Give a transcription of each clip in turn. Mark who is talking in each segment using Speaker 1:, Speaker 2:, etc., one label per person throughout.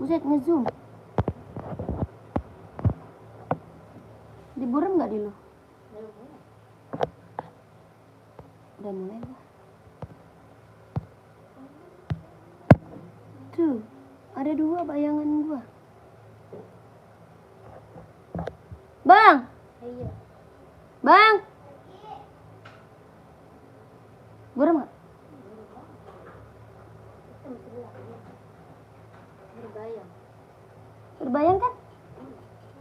Speaker 1: Buset, ngezoom. Diburam nggak di lu? Udah mulai lah. Tuh, ada 2 bayangan gua. Bang! Bang! Buram nggak? Berbayang kan?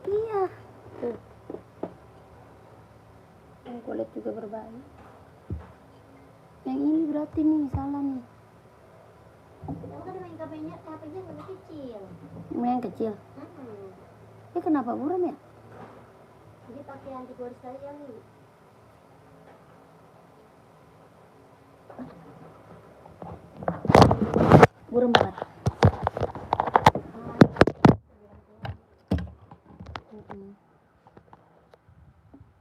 Speaker 1: Iya. Tuh. Yang kulit juga berbayang. Yang ini berarti nih salah nih.
Speaker 2: Kan main HP-nya lebih kecil.
Speaker 1: Yang kecil. Ini kenapa buram ya?
Speaker 2: Jadi pakai anti boris aja nih.
Speaker 1: Buram banget.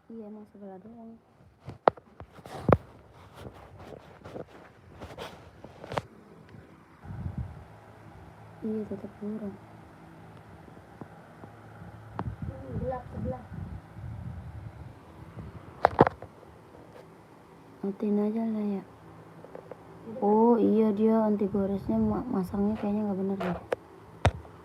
Speaker 1: Iya, emang sebelah doang. Iya, tetap buram.
Speaker 2: Sebelah.
Speaker 1: Matiin aja lah ya. Oh iya, dia anti goresnya masangnya kayaknya nggak bener deh.